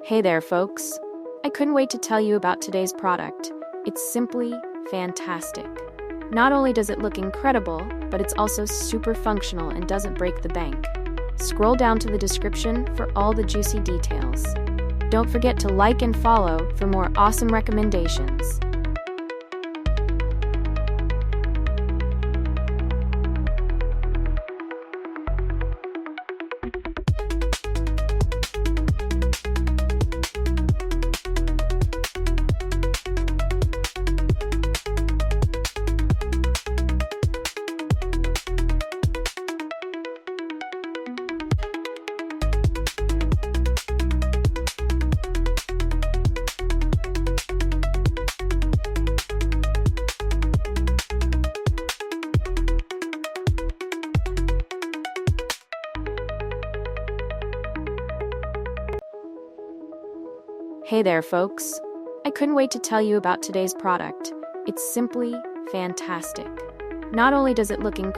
Hey there, folks. I couldn't wait to tell you about today's product. It's simply fantastic. Not only does it look incredible, but it's also super functional and doesn't break the bank. Scroll down to the description for all the juicy details. Don't forget to like and follow for more awesome recommendations. Hey there, folks. I couldn't wait to tell you about today's product. It's simply fantastic. Not only does it look incredible,